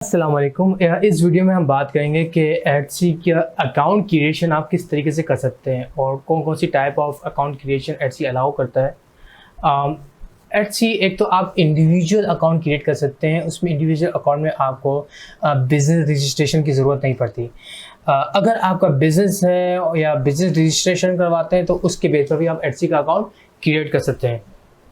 अस्सलाम वालेकुम। इस वीडियो में हम बात करेंगे कि एडसी का अकाउंट क्रिएशन आप किस तरीके से कर सकते हैं और कौन कौन सी टाइप ऑफ अकाउंट क्रिएशन एडसी अलाउ करता है। एडसी एक तो आप इंडिविजुअल अकाउंट क्रिएट कर सकते हैं, उसमें इंडिविजुअल अकाउंट में आपको बिज़नेस रजिस्ट्रेशन की ज़रूरत नहीं पड़ती। अगर आपका बिज़नेस है या बिज़नेस रजिस्ट्रेशन करवाते हैं तो उसके बेस पर भी आप एडसी का अकाउंट क्रिएट कर सकते हैं।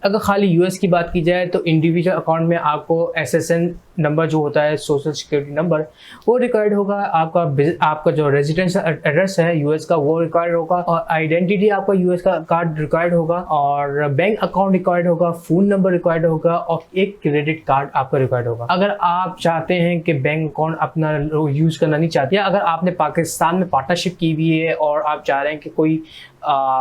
अगर खाली यूएस की बात की जाए तो इंडिविजुअल अकाउंट में आपको एसएसएन नंबर जो होता है, सोशल सिक्योरिटी नंबर, वो रिक्वायर्ड होगा। आपका जो रेजिडेंशियल एड्रेस है यूएस का वो रिक्वायर्ड होगा, और आइडेंटिटी आपका यूएस का कार्ड रिक्वायर्ड होगा, और बैंक अकाउंट रिक्वायर्ड होगा, फ़ोन नंबर रिक्वायर्ड होगा, और एक क्रेडिट कार्ड आपका रिक्वायर्ड होगा। अगर आप चाहते हैं कि बैंक अकाउंट अपना यूज़ करना नहीं चाहते, अगर आपने पाकिस्तान में पार्टनरशिप की हुई है और आप चाह रहे हैं कि कोई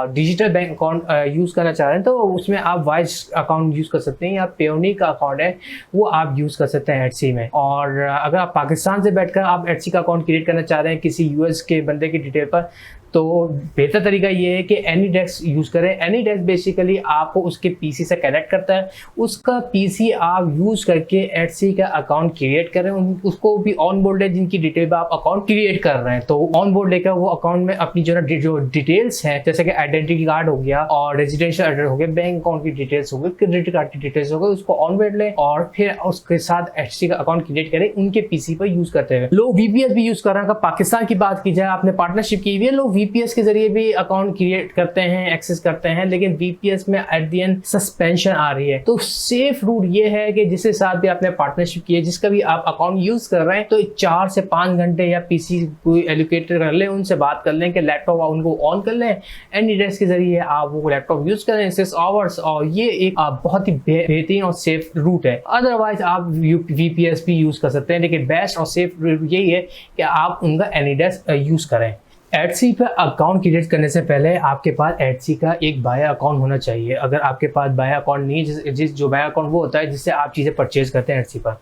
डिजिटल बैंक अकाउंट यूज़ करना चाह रहे हैं, तो उसमें आप वाइस अकाउंट यूज़ कर सकते हैं, या पेयोनी का अकाउंट है वो आप यूज़ कर सकते हैं एडसी में। और अगर आप पाकिस्तान से बैठकर आप एडसी का अकाउंट क्रिएट करना चाह रहे हैं किसी यूएस के बंदे की डिटेल पर, तो बेहतर तरीका ये है कि एनीडेस्क यूज़ करें। एनीडेस्क बेसिकली आपको उसके पीसी से कनेक्ट करता है, उसका पीसी आप यूज़ करके एडसी का अकाउंट क्रिएट करें। उसको भी ऑन बोर्ड है जिनकी डिटेल पर आप अकाउंट क्रिएट कर रहे हैं, तो ऑन बोर्ड लेकर वो अकाउंट में अपनी जो डिटेल्स हैं, जैसे कि आइडेंटिटी कार्ड हो गया और रेजिडेंशियल एड्रेस हो गया, बैंक अकाउंट की डिटेल्स हो गई, क्रेडिट कार्ड की डिटेल्स हो गई, उसको ऑन बोर्ड लें और फिर उसके साथ एडसी का अकाउंट क्रिएट करें उनके पीसी पर यूज़ करते हुए। लोग वीपीएस भी यूज़ कर रहे हैं। अगर पाकिस्तान की बात की जाए, आपने पार्टनरशिप की हुई है, लोग वीपीएस के जरिए भी अकाउंट क्रिएट करते हैं, एक्सेस करते हैं, लेकिन वीपीएस में एट द एंड सस्पेंशन आ रही है। तो सेफ रूट ये है कि जिसके साथ भी आपने पार्टनरशिप की है, जिसका भी आप अकाउंट यूज कर रहे हैं, तो 4 से 5 घंटे या पीसी कोई एलोकेट कर लें, उनसे बात कर लें कि लैपटॉप उनको ऑन कर लें, एनीडेस्क के जरिए आप वो लैपटॉप यूज करें 6 आवर्स, और ये एक बहुत ही बेहतरीन और सेफ रूट है। अदरवाइज आप वीपीएस भी यूज कर सकते हैं, लेकिन बेस्ट और सेफ रूट यही है कि आप उनका एनीडेस्क यूज करें। एडसी पर अकाउंट क्रिएट करने से पहले आपके पास एडसी का एक बाया अकाउंट होना चाहिए। अगर आपके पास बाया अकाउंट नहीं है, जो बाया अकाउंट वो होता है जिससे आप चीज़ें परचेज करते हैं एडसी पर,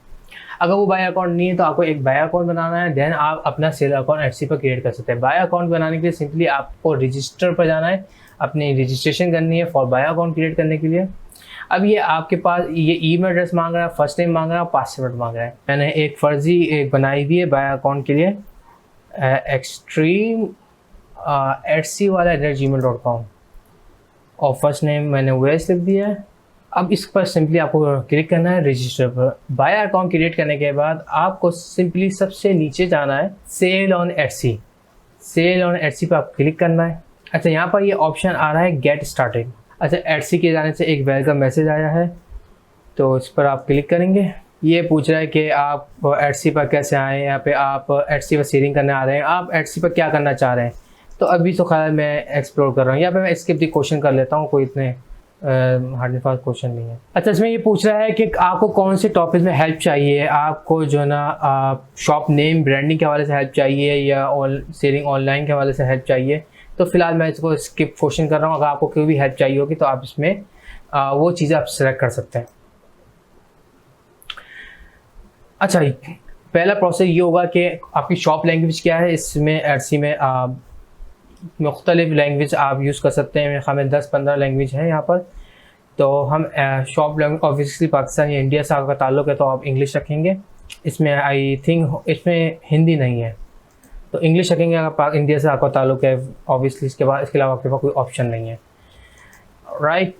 अगर वो बाया अकाउंट नहीं है तो आपको एक बाया अकाउंट बनाना है, देन आप अपना सेल अकाउंट एडसी पर क्रिएट कर सकते हैं। बाया अकाउंट बनाने के लिए सिंपली आपको रजिस्टर पर जाना है, अपनी रजिस्ट्रेशन करनी है फॉर बाया अकाउंट क्रिएट करने के लिए। अब ये आपके पास ये ईमेल एड्रेस मांग रहा है, फर्स्ट नेम मांग रहा है, पासवर्ड मांग रहा है। मैंने एक फर्जी एक बनाई हुई है बाया अकाउंट के लिए, एक्सट्रीम @c वाला @gmail.com, और फर्स्ट नेम मैंने वेस लिख दिया है। अब इस पर सिंपली आपको क्लिक करना है रजिस्टर पर। बाया अकाउंट क्रिएट करने के बाद आपको सिंपली सबसे नीचे जाना है सेल ऑन एडसी। सेल ऑन एडसी पर आप क्लिक करना है। अच्छा, यहाँ पर ये ऑप्शन आ रहा है गेट स्टार्टेड। अच्छा, एडसी के जाने से एक वेलकम मैसेज आया है, तो इस पर आप क्लिक करेंगे। ये पूछ रहा है कि आप एडसी पर कैसे आए, यहाँ पे आप एडसी पर सेलिंग करने आ रहे हैं, आप एडसी पर क्या करना चाह रहे हैं। तो अभी तो ख्याल मैं एक्सप्लोर कर रहा हूँ, यहाँ पे मैं स्किप दी क्वेश्चन कर लेता हूँ, कोई इतने हार्ड एंड फास्ट क्वेश्चन नहीं है। अच्छा, इसमें ये पूछ रहा है कि आपको कौन से टॉपिक में हेल्प चाहिए, आपको जो है ना शॉप नेम ब्रांडिंग के हवाले से हेल्प चाहिए या सेलिंग ऑनलाइन के हवाले से हेल्प चाहिए। तो फिलहाल मैं इसको स्किप क्वेश्चन कर रहा हूँ। अगर आपको कोई भी हेल्प चाहिए होगी तो आप इसमें वो चीज़ें आप सेलेक्ट कर सकते हैं। अच्छा, पहला प्रोसेस ये होगा कि आपकी शॉप लैंग्वेज क्या है। इसमें एडसी में मुख्तलिफ लैंग्वेज आप यूज़ कर सकते हैं। मेरे ख्याल में 10-15 लैंग्वेज हैं यहाँ पर। तो हम शॉप लैंग्वेज ऑब्वियसली पाकिस्तान या इंडिया से आपका ताल्लुक़ है तो आप इंग्लिश रखेंगे। इसमें आई थिंक इसमें हिंदी नहीं है, तो इंग्लिश रखेंगे। अगर इंडिया से आपका ताल्लुक़ है ऑब्वियसली, इसके अलावा आपके पास कोई ऑप्शन नहीं है, राइट।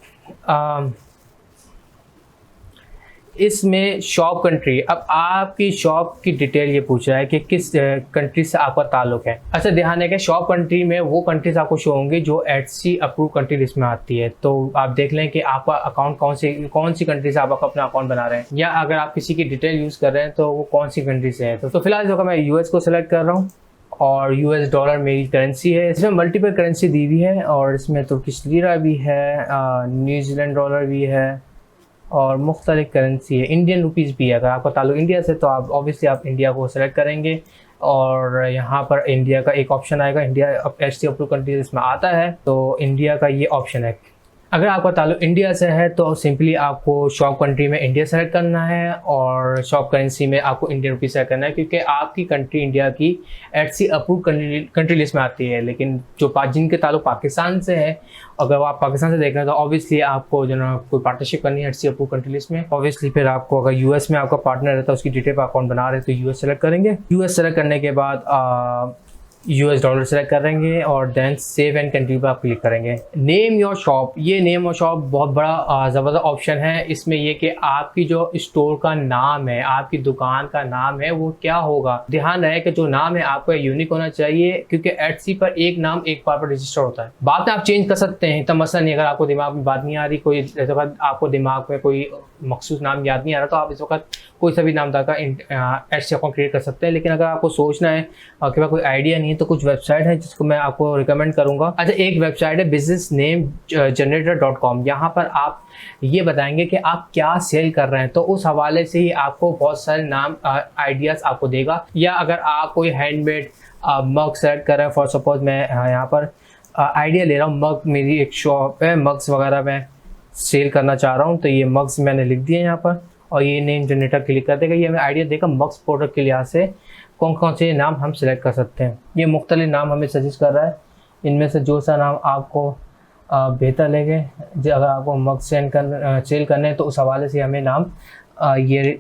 इसमें शॉप कंट्री, अब आपकी शॉप की डिटेल ये पूछ रहा है कि किस कंट्री से आपका ताल्लुक है। अच्छा, ध्यान है कि शॉप कंट्री में वो कंट्रीज आपको शो होंगी जो एडसी अप्रूव कंट्री लिस्ट में आती है। तो आप देख लें कि आपका अकाउंट कौन सी कंट्री से आप अपना अकाउंट बना रहे हैं, या अगर आप किसी की डिटेल यूज़ कर रहे हैं तो वो कौन सी कंट्री से है। तो फिलहाल जो मैं यूएस को सिलेक्ट कर रहा हूँ, और यूएस डॉलर मेरी करेंसी है। इसमें मल्टीपल करेंसी दी हुई है, और इसमें तुर्किश लीरा भी है, न्यूजीलैंड डॉलर भी है, और मुख्तलिफ करेंसी है, इंडियन रुपीज़ भी है। अगर आपका ताल्लुक इंडिया से तो आप ऑब्वियसली आप इंडिया को सेलेक्ट करेंगे, और यहाँ पर इंडिया का एक ऑप्शन आएगा। इंडिया एडसी अप्रूव कंट्री इसमें आता है, तो इंडिया का ये ऑप्शन है। अगर आपका ताल्लुक इंडिया से है तो सिंपली आपको शॉप कंट्री में इंडिया सेलेक्ट करना है और शॉप करेंसी में आपको इंडियन रुपीज़ सेलेक्ट करना है, क्योंकि आपकी कंट्री इंडिया की एटसी अप्रूव कंट्री लिस्ट में आती है। लेकिन जो जिनके ताल्लुक पाकिस्तान से है, अगर आप पाकिस्तान से देख रहे हैं तो ऑब्वियसली आपको जो ना कोई पार्टनरशिप करनी है एटसी अप्रूव कंट्री लिस्ट में। ऑब्वियसली फिर आपको अगर यूएस में आपका पार्टनर है तो उसकी डिटेल पर अकाउंट बना रहे हैं तो यूएस सेलेक्ट करेंगे। यूएस सेलेक्ट करने के बाद US डॉलर सेलेक्ट करेंगे और देन सेव एंड कंट्री पर आप क्लिक करेंगे। नेम योर शॉप, ये नेम और शॉप बहुत बड़ा ज़बरदस्त ऑप्शन है। इसमें ये कि आपकी जो स्टोर का नाम है, आपकी दुकान का नाम है, वो क्या होगा। ध्यान रहे कि जो नाम है आपको यूनिक होना चाहिए, क्योंकि एटसी पर एक नाम एक बार पर रजिस्टर होता है। बात आप चेंज कर सकते हैं, तो मसला नहीं, अगर आपको दिमाग में बात नहीं आ रही, कोई आपको दिमाग में कोई मखसूस नाम याद नहीं आ रहा तो आप इस वक्त कोई सा भी नाम का एटसी अकाउंट क्रिएट कर सकते हैं। लेकिन अगर आपको सोचना है आपके पास कोई आइडिया नहीं है तो कुछ वेबसाइट है जिसको मैं आपको रिकमेंड करूंगा। अच्छा, एक वेबसाइट है businessnamegenerator.com। यहाँ पर आप ये बताएंगे कि आप क्या सेल कर रहे हैं, तो उस हवाले से ही आपको बहुत सारे नाम आइडियाज़ आपको देगा। या अगर आप कोई हैंडमेड मग सेलेक्ट कर रहे हैं, फॉर सपोज मैं यहाँ पर आइडिया ले रहा हूँ, मग मेरी एक शॉप है, मग्स वगैरह मैं सेल करना चाह रहा हूँ, तो ये मग्स मैंने लिख दिए यहाँ पर और ये नेम जनरेटर क्लिक कर देगा। ये हमें आइडिया देगा मग्स प्रोडक्ट के लिहाज से कौन कौन से नाम हम सेलेक्ट कर सकते हैं। ये मुख्तलिफ नाम हमें सजेस्ट कर रहा है, इनमें से जो सा नाम आपको बेहतर लगे, अगर आपको मग सेल करने हैं तो उस हवाले से हमें नाम ये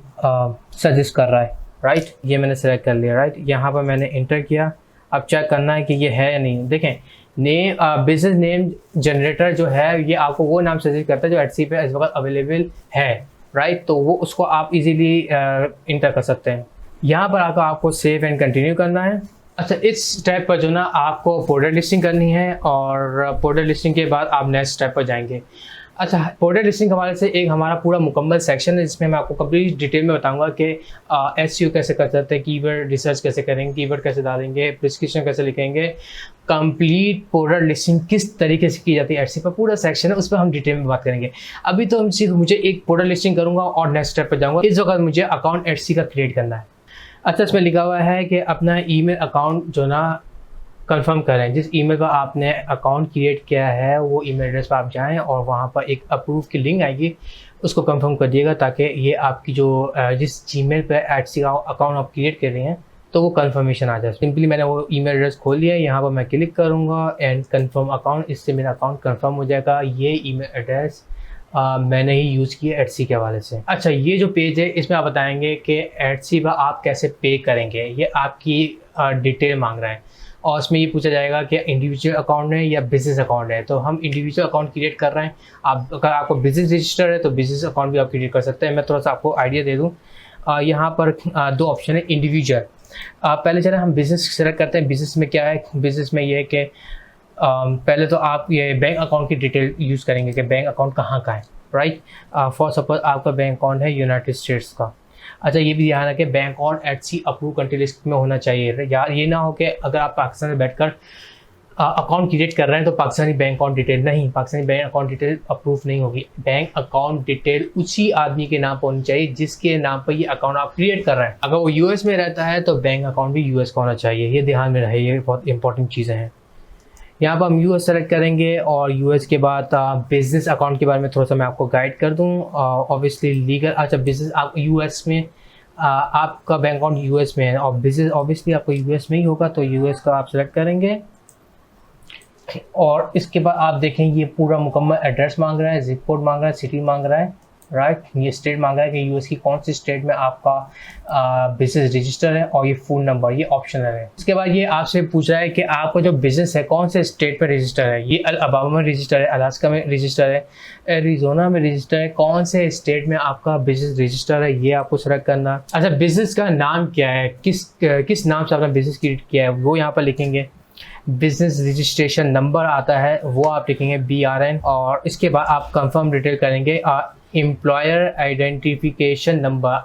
सजेस्ट कर रहा है। राइट, ये मैंने सेलेक्ट कर लिया। राइट, यहाँ पर मैंने इंटर किया। अब चेक करना है कि ये है या नहीं। देखें, बिजनेस नेम जनरेटर जो है ये आपको वो नाम सजेस्ट करता है जो एटसी पे इस वक्त अवेलेबल है। राइट, तो वो उसको आप इजीली इंटर कर सकते हैं। यहाँ पर आकर आपको सेव एंड कंटिन्यू करना है। अच्छा, इस स्टेप पर जो ना आपको प्रोडक्ट लिस्टिंग करनी है और प्रोडक्ट लिस्टिंग के बाद आप नेक्स्ट स्टेप पर जाएंगे। अच्छा, प्रोडक्ट लिस्टिंग के हवाले से एक हमारा पूरा मुकम्मल सेक्शन है जिसमें मैं आपको कंप्लीट डिटेल में बताऊंगा कि एसईओ कैसे कर सकते हैं, कीवर्ड रिसर्च कैसे करेंगे, कीवर्ड कैसे डालेंगे, प्रिस्क्रिप्शन कैसे लिखेंगे, कंप्लीट प्रोडक्ट लिस्टिंग किस तरीके से की जाती है एटसी पर, पूरा सेक्शन है, उस पर हम डिटेल में बात करेंगे। अभी तो हम सिर्फ मुझे एक प्रोडक्ट लिस्टिंग करूँगा और नेक्स्ट स्टेप पर जाऊँगा। इस वक्त मुझे अकाउंट एटसी का क्रिएट करना है। अच्छा, इसमें लिखा हुआ है कि अपना ईमेल अकाउंट जो ना कंफर्म करें। जिस ईमेल पर आपने अकाउंट क्रिएट किया है वो ईमेल एड्रेस पर आप जाएं और वहाँ पर एक अप्रूव की लिंक आएगी, उसको कंफर्म कर दिएगा ताकि ये आपकी जो जिस जीमेल पे एटसी का अकाउंट आप क्रिएट कर रहे हैं तो वो कंफर्मेशन आ जाए। सिंपली मैंने वो ईमेल एड्रेस खोल लिया है, यहाँ पर मैं क्लिक करूँगा एंड कंफर्म अकाउंट, इससे मेरा अकाउंट कंफर्म हो जाएगा। ये ईमेल एड्रेस मैंने ही यूज़ किया एटसी के हवाले से। अच्छा, ये जो पेज है इसमें आप बताएंगे कि एटसी पर आप कैसे पे करेंगे, ये आपकी डिटेल मांग रहा है और उसमें ये पूछा जाएगा कि इंडिविजुअल अकाउंट है या बिजनेस अकाउंट है। तो हम इंडिविजुअल अकाउंट क्रिएट कर रहे हैं। आप अगर आपको बिजनेस रजिस्टर है तो बिजनेस अकाउंट भी आप क्रिएट कर सकते हैं। मैं थोड़ा सा आपको आइडिया दे दूँ, यहाँ पर दो ऑप्शन है इंडिविजुअल। पहले चले हम बिज़नेस सेलेक्ट करते हैं। बिज़नेस में क्या है, बिज़नेस में ये है कि पहले तो आप ये बैंक अकाउंट की डिटेल यूज़ करेंगे कि बैंक अकाउंट कहाँ का है। राइट, फॉर सपोज आपका बैंक अकाउंट है यूनाइटेड स्टेट्स का। अच्छा, ये भी ध्यान रखें bank account Etsy approve country list में होना चाहिए। यार ये ना हो कि अगर आप पाकिस्तान में बैठकर अकाउंट क्रिएट कर रहे हैं तो पाकिस्तानी बैंक अकाउंट डिटेल नहीं, Pakistani bank account detail approve नहीं होगी। बैंक अकाउंट डिटेल उसी आदमी के नाम पर होनी चाहिए जिसके नाम पर ये अकाउंट आप क्रिएट कर रहे हैं। अगर वो यूएस में रहता है तो बैंक अकाउंट भी यूएस का होना चाहिए, ये ध्यान में रहे, ये बहुत इंपॉर्टेंट चीज़ें हैं। यहाँ पर हम यूएस सेलेक्ट करेंगे और यूएस के बाद बिज़नेस अकाउंट के बारे में थोड़ा सा मैं आपको गाइड कर दूँ। ऑब्वियसली लीगल, अच्छा बिज़नेस आप यूएस में आपका बैंक अकाउंट यूएस में है और बिज़नेस ऑब्वियसली आपको यूएस में ही होगा, तो यूएस का आप सेलेक्ट करेंगे और इसके बाद आप देखें ये पूरा मुकम्मल एड्रेस मांग रहा है, जिप कोड मांग रहा है, सिटी मांग रहा है। राइट, ये स्टेट मांग रहा है कि यूएस की कौन सी स्टेट में आपका बिजनेस रजिस्टर है और ये फ़ोन नंबर, ये ऑप्शनल है। इसके बाद ये आपसे पूछ रहा है कि आपका जो बिज़नेस है कौन से स्टेट में रजिस्टर है। ये अलाबामा में रजिस्टर है, अलास्का में रजिस्टर है, एरिज़ोना में रजिस्टर है, कौन से स्टेट में आपका बिज़नेस रजिस्टर है ये आपको सेलेक्ट करना। अच्छा, बिज़नेस का नाम क्या है, किस नाम से आपने बिज़नेस क्रिएट किया है वो यहाँ पर लिखेंगे। बिजनेस रजिस्ट्रेशन नंबर आता है वो आप लिखेंगे BRN और इसके बाद आप कंफर्म डिटेल करेंगे employer identification number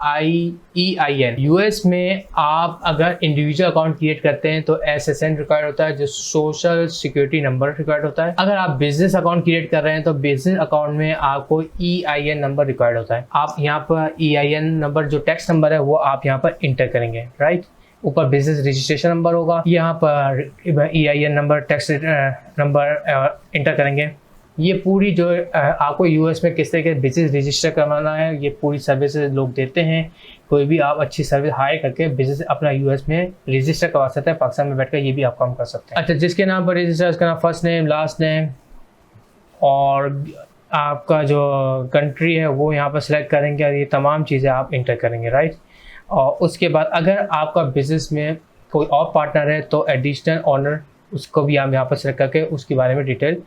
EIN। US में आप अगर इंडिविजुअल अकाउंट क्रिएट करते हैं तो SSN रिक्वायर्ड होता है, जो सोशल सिक्योरिटी नंबर रिक्वायर्ड होता है। अगर आप बिजनेस अकाउंट क्रिएट कर रहे हैं तो बिजनेस अकाउंट में आपको EIN नंबर रिक्वायर्ड होता है। आप यहाँ पर EIN नंबर जो टैक्स नंबर है वो आप यहाँ पर इंटर करेंगे। राइट, ऊपर बिजनेस रजिस्ट्रेशन नंबर होगा, यहाँ पर EIN number tax number inter करेंगे। ये पूरी जो आपको यूएस में किस तरीके से बिजनेस रजिस्टर करवाना है, ये पूरी सर्विसेज लोग देते हैं। कोई भी आप अच्छी सर्विस हायर करके बिजनेस अपना यूएस में रजिस्टर करवा सकते हैं, पाकिस्तान में बैठकर ये भी आप काम कर सकते हैं। अच्छा, जिसके नाम पर रजिस्टर उसका नाम फर्स्ट नेम, लास्ट नेम और आपका जो कंट्री है वो यहाँ पर सिलेक्ट करेंगे और ये तमाम चीज़ें आप इंटर करेंगे, राइट। और उसके बाद अगर आपका बिजनेस में कोई और पार्टनर है तो एडिशनल ऑनर उसको भी आप यहाँ पर सिलेक्ट करके उसके बारे में डिटेल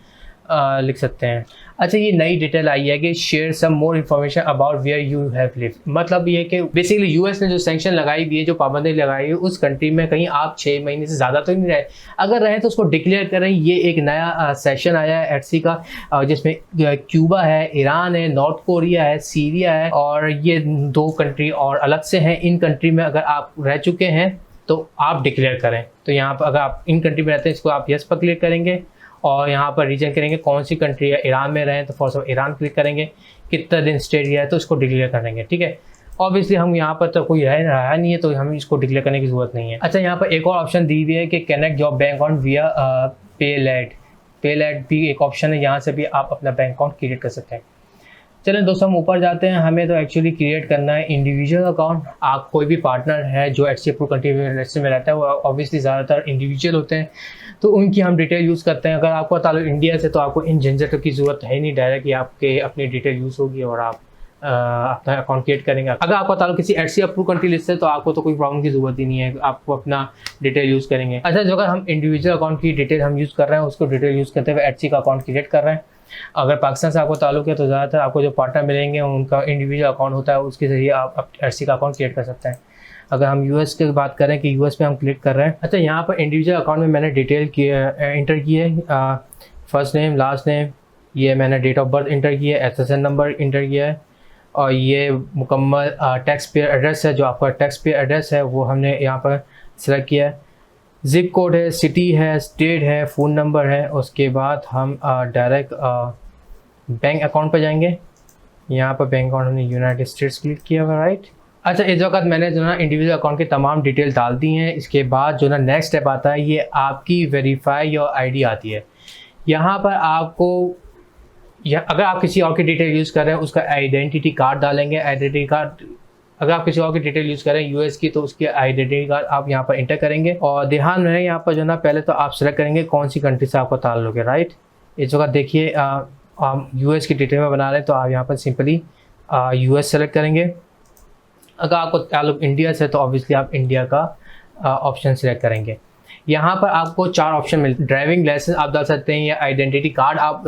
लिख सकते हैं। अच्छा, ये नई डिटेल आई है कि share some more information about where you have lived. मतलब ये कि बेसिकली यूएस ने जो सैंक्शन लगाई हुई है, जो पाबंदी लगाई है, उस कंट्री में कहीं आप 6 महीने से ज़्यादा तो नहीं रहे। अगर रहे तो उसको डिक्लेयर करें। ये एक नया सेशन आया है एटसी का, जिसमें क्यूबा है, ईरान है, नॉर्थ कोरिया है, सीरिया है और ये 2 कंट्री और अलग से हैं। इन कंट्री में अगर आप रह चुके हैं तो आप डिक्लेयर करें। तो यहाँ पर अगर आप इन कंट्री में रहते हैं इसको आप यस पर क्लिक करेंगे और यहाँ पर रीजन करेंगे कौन सी कंट्री है। ईरान में रहें तो फॉर ईरान क्लिक करेंगे, कितना दिन स्टे किया है तो उसको डिक्लेयर करेंगे, ठीक है। ऑब्वियसली हम यहाँ पर तो कोई रहा नहीं है तो हमें इसको डिक्लेयर करने की ज़रूरत नहीं है। अच्छा, यहाँ पर एक और ऑप्शन दी हुई है कि कनेक्ट योर बैंक अकाउंट विया पेलैड। पेलैड भी एक ऑप्शन है, यहाँ से भी आप अपना बैंक अकाउंट क्रिएट कर सकते हैं। चलें दोस्तों, हम ऊपर जाते हैं। हमें तो एक्चुअली क्रिएट करना है इंडिविजुअल अकाउंट। आप कोई भी पार्टनर है जो एटसी अप्रूव कंट्री में रहता है, वो ऑब्वियसली ज़्यादातर इंडिविजुअल होते हैं तो उनकी हम डिटेल यूज़ करते हैं। अगर आपको ताल्लुक इंडिया से तो आपको इन झंझटों की ज़रूरत है नहीं, डायरेक्ट ही आपके अपनी डिटेल यूज़ होगी और आप अपना अकाउंट क्रिएट करेंगे। अगर आपका ताल्लुक किसी एटसी अप्रूव कंट्री लिस्ट से तो आपको तो कोई प्रॉब्लम की ज़रूरत ही नहीं है, आपको अपना डिटेल यूज़ करेंगे। अच्छा, जो अगर हम इंडिविजुअल अकाउंट की डिटेल हम यूज़ कर रहे हैं उसको डिटेल यूज़ करते हुए एटसी का अकाउंट क्रिएट कर रहे हैं। अगर पाकिस्तान से आपको ताल्लुक है तो ज़्यादातर आपको जो पार्टनर मिलेंगे उनका इंडिविजुअल अकाउंट होता है, उसके ज़रिए आप एटसी का अकाउंट क्रिएट कर सकते हैं। अगर हम यूएस की बात करें कि यूएस में हम क्लिक कर रहे हैं। अच्छा, यहाँ पर इंडिविजुअल अकाउंट में मैंने डिटेल इंटर की है, फर्स्ट नेम, लास्ट नेम, ये मैंने डेट ऑफ बर्थ इंटर किया है, एसएसएन नंबर इंटर किया है और ये मुकम्मल टैक्स पेयर एड्रेस है। जो आपका टैक्स पेयर एड्रेस है वो हमने यहाँ पर सेलेक्ट किया है। ज़िप कोड है, सिटी है, स्टेट है, फ़ोन नंबर है। उसके बाद हम डायरेक्ट बैंक अकाउंट पर जाएंगे। यहाँ पर बैंक अकाउंट हमने यूनाइटेड स्टेट्स क्लिक किया हुआ, राइट। अच्छा, इस वक्त मैंने जो ना इंडिविजुअल अकाउंट की तमाम डिटेल डाल दी हैं। इसके बाद जो ना नेक्स्ट स्टेप आता है ये आपकी वेरीफाई योर आईडी आती है। यहाँ पर आपको अगर आप किसी और की डिटेल यूज़ कर रहे हैं उसका आइडेंटिटी कार्ड डालेंगे। आइडेंटिटी कार्ड अगर आप किसी और की डिटेल यूज़ करें यूएस की तो उसकी आइडेंटिटी कार्ड आप यहाँ पर इंटर करेंगे। और ध्यान में यहाँ पर जो ना पहले तो आप सेलेक्ट करेंगे कौन सी कंट्री से आपको ताल्लुक है, राइट। इस वक्त देखिए हम यूएस की डिटेल में बना रहे हैं तो आप यहाँ पर सिंपली यूएस सेलेक्ट करेंगे। अगर आपको ताल्लुक इंडिया से तो ऑब्वियसली आप इंडिया का ऑप्शन सेलेक्ट करेंगे। यहाँ पर आपको 4 ऑप्शन मिलते हैं। ड्राइविंग लाइसेंस आप डाल सकते हैं या आइडेंटिटी कार्ड आप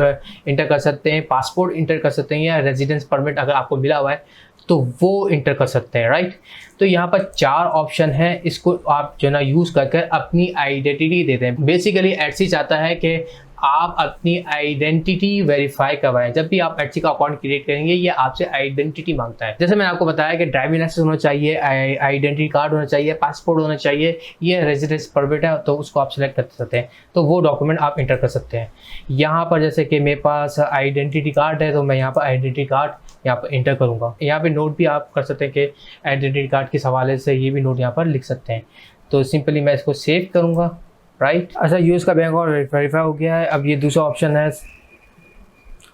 इंटर कर सकते हैं, पासपोर्ट इंटर कर सकते हैं या रेजिडेंस परमिट अगर आपको मिला हुआ है तो वो इंटर कर सकते हैं, राइट। तो यहाँ पर 4 ऑप्शन हैं, इसको आप जो ना यूज़ करके अपनी आइडेंटिटी देते हैं। बेसिकली एटसी चाहता है कि आप अपनी आइडेंटिटी वेरीफाई करवाएं। जब भी आप एटसी का अकाउंट क्रिएट करेंगे ये आपसे आइडेंटिटी मांगता है। जैसे मैंने आपको बताया कि ड्राइविंग लाइसेंस होना चाहिए, आइडेंटिटी कार्ड होना चाहिए, पासपोर्ट होना चाहिए, ये रेजिडेंस परमिट है तो उसको आप सिलेक्ट कर सकते हैं, तो वो डॉक्यूमेंट आप इंटर कर सकते हैं। यहाँ पर जैसे कि मेरे पास आइडेंटिटी कार्ड है तो मैं यहाँ पर आइडेंटिटी कार्ड यहाँ पर इंटर करूँगा। यहाँ पे नोट भी आप कर सकते हैं कि आइडेंटिटी कार्ड के हवाले से ये भी नोट यहाँ पर लिख सकते हैं। तो सिंपली मैं इसको सेव करूँगा, राइट। अच्छा, यूज़ का बैंक अकाउंट वेरीफाई हो गया है। अब ये दूसरा ऑप्शन है।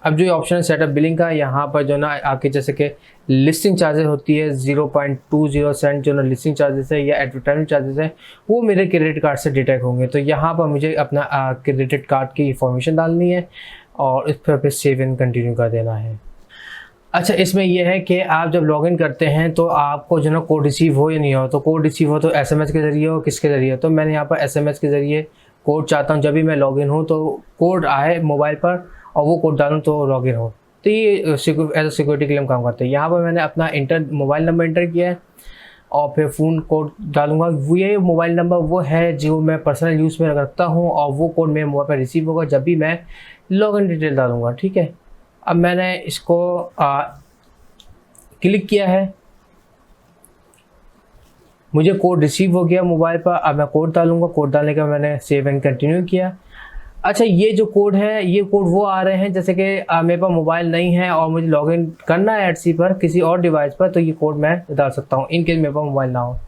अब जो ऑप्शन है सेटअप बिलिंग का, यहाँ पर जो ना आपके जैसे कि लिस्टिंग चार्जेस होती है 0.20 सेंट जो ना लिस्टिंग चार्जेस है या एडवर्टाइजमेंट चार्जेस है वो मेरे क्रेडिट कार्ड से डिटेक्ट होंगे। तो यहाँ पर मुझे अपना क्रेडिट कार्ड की इंफॉर्मेशन डालनी है और इस पर सेव एंड कंटिन्यू कर देना है। अच्छा, इसमें यह है कि आप जब लॉगिन करते हैं तो आपको जो ना कोड रिसीव हो या नहीं हो, तो कोड रिसीव हो तो एसएमएस के ज़रिए हो, किसके ज़रिए, तो मैंने यहाँ पर एसएमएस के ज़रिए कोड चाहता हूँ। जब भी मैं लॉगिन हूँ तो कोड आए मोबाइल पर और वो कोड डालूँ तो लॉगिन हो, तो ये एज ए सिक्योरिटी के लिए हम काम करते हैं। यहाँ पर मैंने अपना मोबाइल नंबर इंटर किया है और फिर फ़ोन कोड डालूँगा। वो ये मोबाइल नंबर वो है जो मैं पर्सनल यूज़ में रखता हूँ और वो कोड मेरे मोबाइल पर रिसीव होगा जब भी मैं लॉगिन डिटेल डालूँगा, ठीक है। अब मैंने इसको क्लिक किया है, मुझे कोड रिसीव हो गया मोबाइल पर। अब मैं कोड डालूंगा, कोड डालने का मैंने सेव एंड कंटिन्यू किया। अच्छा, ये जो कोड है ये कोड वो आ रहे हैं जैसे कि मेरे पास मोबाइल नहीं है और मुझे लॉगिन करना है एटसी पर किसी और डिवाइस पर, तो ये कोड मैं डाल सकता हूँ इनकेस मेरे पास मोबाइल ना हो।